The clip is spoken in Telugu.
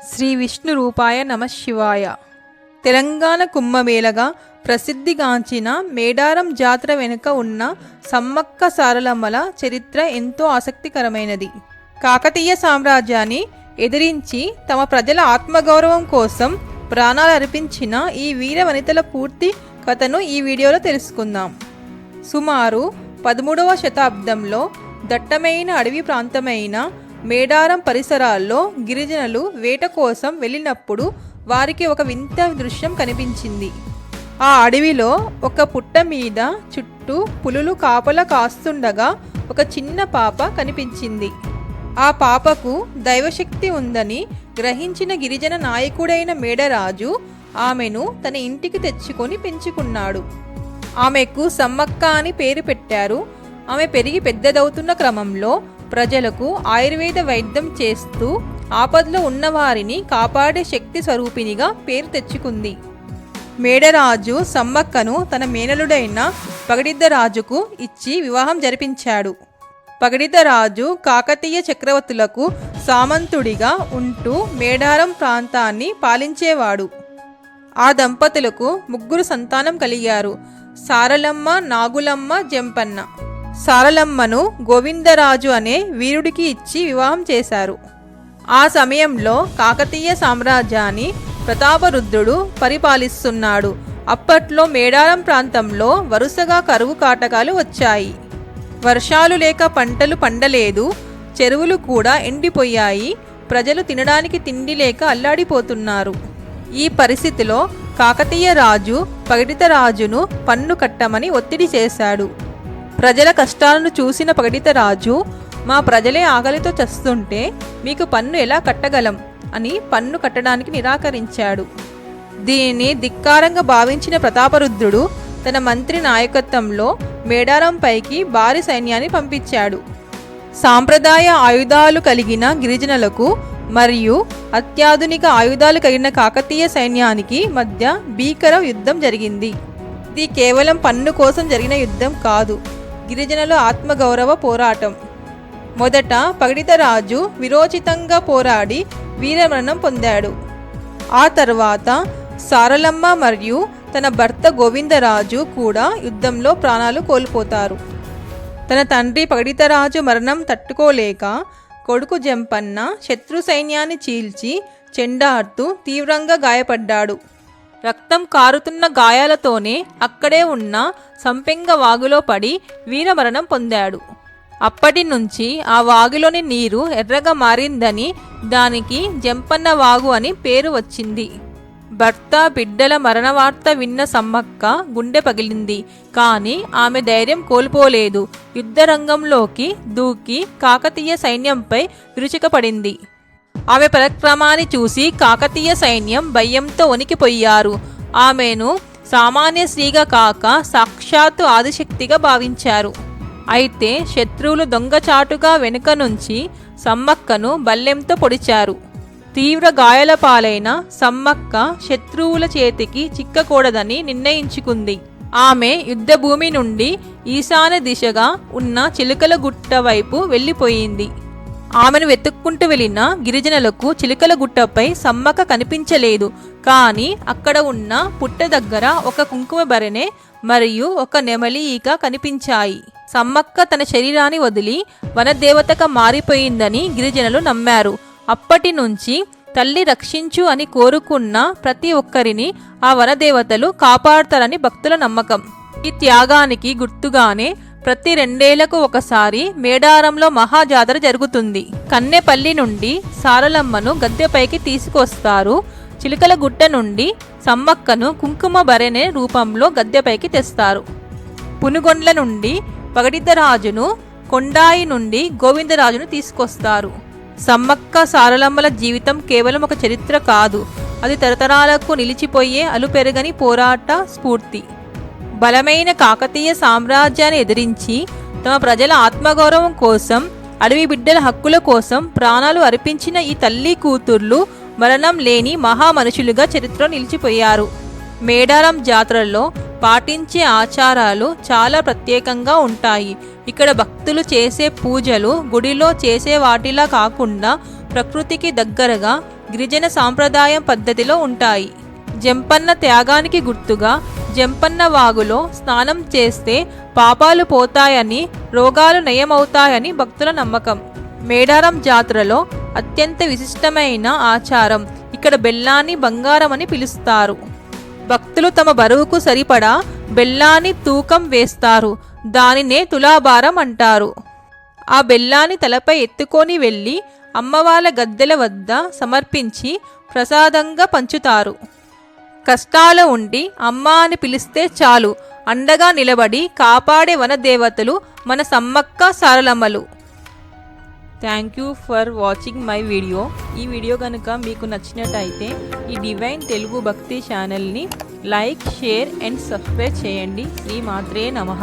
శ్రీ విష్ణు రూపాయ నమః శివాయ. తెలంగాణ కుంభమేళగా ప్రసిద్ధిగాంచిన మేడారం జాతర వెనుక ఉన్న సమ్మక్క సారలమ్మల చరిత్ర ఎంతో ఆసక్తికరమైనది. కాకతీయ సామ్రాజ్యాన్ని ఎదిరించి తమ ప్రజల ఆత్మగౌరవం కోసం ప్రాణాలు అర్పించిన ఈ వీర వనితల పూర్తి కథను ఈ వీడియోలో తెలుసుకుందాం. సుమారు 13వ శతాబ్దంలో దట్టమైన అడవి ప్రాంతమైన మేడారం పరిసరాల్లో గిరిజనులు వేట కోసం వెళ్ళినప్పుడు వారికి ఒక వింత దృశ్యం కనిపించింది. ఆ అడవిలో ఒక పుట్ట మీద చుట్టూ పులులు కాపలా కాస్తుండగా ఒక చిన్న పాప కనిపించింది. ఆ పాపకు దైవశక్తి ఉందని గ్రహించిన గిరిజన నాయకుడైన మేడరాజు ఆమెను తన ఇంటికి తెచ్చుకొని పెంచుకున్నాడు. ఆమెకు సమ్మక్క అని పేరు పెట్టారు. ఆమె పెరిగి పెద్దదవుతున్న క్రమంలో ప్రజలకు ఆయుర్వేద వైద్యం చేస్తూ ఆపదలో ఉన్నవారిని కాపాడే శక్తి స్వరూపినిగా పేరు తెచ్చుకుంది. మేడరాజు సమ్మక్కను తన మేనలుడైన పగడిద్దరాజుకు ఇచ్చి వివాహం జరిపించాడు. పగడిద్దరాజు కాకతీయ చక్రవర్తులకు సామంతుడిగా ఉంటూ మేడారం ప్రాంతాన్ని పాలించేవాడు. ఆ దంపతులకు 3 సంతానం కలిగారు: సారలమ్మ, నాగులమ్మ, జంపన్న. సారలమ్మను గోవిందరాజు అనే వీరుడికి ఇచ్చి వివాహం చేశారు. ఆ సమయంలో కాకతీయ సామ్రాజ్యాన్ని ప్రతాపరుద్రుడు పరిపాలిస్తున్నాడు. అప్పట్లో మేడారం ప్రాంతంలో వరుసగా కరువు కాటకాలు వచ్చాయి. వర్షాలు లేక పంటలు పండలేదు. చెరువులు కూడా ఎండిపోయాయి. ప్రజలు తినడానికి తిండి లేక అల్లాడిపోతున్నారు. ఈ పరిస్థితిలో కాకతీయ రాజు పగడితరాజును పన్ను కట్టమని ఒత్తిడి చేశాడు. ప్రజల కష్టాలను చూసిన పగడితరాజు, మా ప్రజలే ఆకలితో చస్తుంటే మీకు పన్ను ఎలా కట్టగలం అని పన్ను కట్టడానికి నిరాకరించాడు. దీనిని ధిక్కారంగా భావించిన ప్రతాపరుద్రుడు తన మంత్రి నాయకత్వంలో మేడారంపైకి భారీ సైన్యాన్ని పంపించాడు. సాంప్రదాయ ఆయుధాలు కలిగిన గిరిజనులకు మరియు అత్యాధునిక ఆయుధాలు కలిగిన కాకతీయ సైన్యానికి మధ్య భీకర యుద్ధం జరిగింది. ఇది కేవలం పన్ను కోసం జరిగిన యుద్ధం కాదు, గిరిజనుల ఆత్మగౌరవ పోరాటం. మొదట పగడితరాజు విరోచితంగా పోరాడి వీరమరణం పొందాడు. ఆ తర్వాత సారలమ్మ మరియు తన భర్త గోవిందరాజు కూడా యుద్ధంలో ప్రాణాలు కోల్పోతారు. తన తండ్రి పగడితరాజు మరణం తట్టుకోలేక కొడుకు జంపన్న శత్రు సైన్యాన్ని చీల్చి చెండాడుతూ తీవ్రంగా గాయపడ్డాడు. రక్తం కారుతున్న గాయాలతోనే అక్కడే ఉన్న సంపెంగ వాగులో పడి వీరమరణం పొందాడు. అప్పటి నుంచి ఆ వాగులోని నీరు ఎర్రగా మారిందని దానికి జంపన్న వాగు అని పేరు వచ్చింది. భర్త బిడ్డల మరణ వార్త విన్న సమ్మక్క గుండె పగిలింది. కానీ ఆమె ధైర్యం కోల్పోలేదు. యుద్ధరంగంలోకి దూకి కాకతీయ సైన్యంపై విరుచుకపడింది. ఆమె పరాక్రమాన్ని చూసి కాకతీయ సైన్యం భయంతో వణికిపోయారు. ఆమెను సామాన్య స్త్రీగా కాక సాక్షాత్తు ఆదిశక్తిగా భావించారు. అయితే శత్రువులు దొంగచాటుగా వెనుక నుంచి సమ్మక్కను బల్లెంతో పొడిచారు. తీవ్ర గాయాల పాలైన సమ్మక్క శత్రువుల చేతికి చిక్కకూడదని నిర్ణయించుకుంది. ఆమె యుద్ధభూమి నుండి ఈశాన్య దిశగా ఉన్న చిలుకల గుట్ట వైపు వెళ్ళిపోయింది. ఆమెను వెతుక్కుంటూ వెళ్ళిన గిరిజనులకు చిలుకల గుట్టపై సమ్మక్క కనిపించలేదు. కానీ అక్కడ ఉన్న పుట్ట దగ్గర ఒక కుంకుమ బరెనె మరియు ఒక నెమలి ఈక కనిపించాయి. సమ్మక్క తన శరీరాన్ని వదిలి వనదేవతగా మారిపోయిందని గిరిజనులు నమ్మారు. అప్పటి నుంచి తల్లి రక్షించు అని కోరుకున్న ప్రతి ఒక్కరిని ఆ వనదేవతలు కాపాడతారని భక్తుల నమ్మకం. ఈ త్యాగానికి గుర్తుగానే ప్రతి 2 ఏళ్లకు ఒకసారి మేడారంలో మహాజాతర జరుగుతుంది. కన్నెపల్లి నుండి సారలమ్మను గద్దెపైకి తీసుకొస్తారు. చిలుకల గుట్ట నుండి సమ్మక్కను కుంకుమ బరెనె రూపంలో గద్దెపైకి తెస్తారు. పునుగొండ్ల నుండి పగడిద్దరాజును, కొండాయి నుండి గోవిందరాజును తీసుకొస్తారు. సమ్మక్క సారలమ్మల జీవితం కేవలం ఒక చరిత్ర కాదు, అది తరతరాలకు నిలిచిపోయే అలుపెరగని పోరాట స్ఫూర్తి. బలమైన కాకతీయ సామ్రాజ్యాన్ని ఎదిరించి తమ ప్రజల ఆత్మగౌరవం కోసం, అడవి బిడ్డల హక్కుల కోసం ప్రాణాలు అర్పించిన ఈ తల్లి కూతుర్లు మరణం లేని మహామనుషులుగా చరిత్రలో నిలిచిపోయారు. మేడారం జాతరలో పాటించే ఆచారాలు చాలా ప్రత్యేకంగా ఉంటాయి. ఇక్కడ భక్తులు చేసే పూజలు గుడిలో చేసే వాటిలా కాకుండా ప్రకృతికి దగ్గరగా గిరిజన సాంప్రదాయం పద్ధతిలో ఉంటాయి. జంపన్న త్యాగానికి గుర్తుగా జంపన్న వాగులో స్నానం చేస్తే పాపాలు పోతాయని, రోగాలు నయమవుతాయని భక్తుల నమ్మకం. మేడారం జాతరలో అత్యంత విశిష్టమైన ఆచారం ఇక్కడ బెల్లాన్ని బంగారం అని పిలుస్తారు. భక్తులు తమ బరువుకు సరిపడా బెల్లాన్ని తూకం వేస్తారు. దానినే తులాభారం అంటారు. ఆ బెల్లాన్ని తలపై ఎత్తుకొని వెళ్ళి అమ్మవార్ల గద్దెల వద్ద సమర్పించి ప్రసాదంగా పంచుతారు. కష్టాలు ఉండి అమ్మ అని పిలిస్తే చాలు అండగా నిలబడి కాపాడే వనదేవతలు మన సమ్మక్క సారలమ్మలు. Thank you for watching my video. ఈ వీడియో కనుక మీకు నచ్చినట్టయితే ఈ డివైన్ తెలుగు భక్తి ఛానల్ని లైక్, షేర్ అండ్ సబ్స్క్రైబ్ చేయండి. శ్రీ మాత్రే నమః.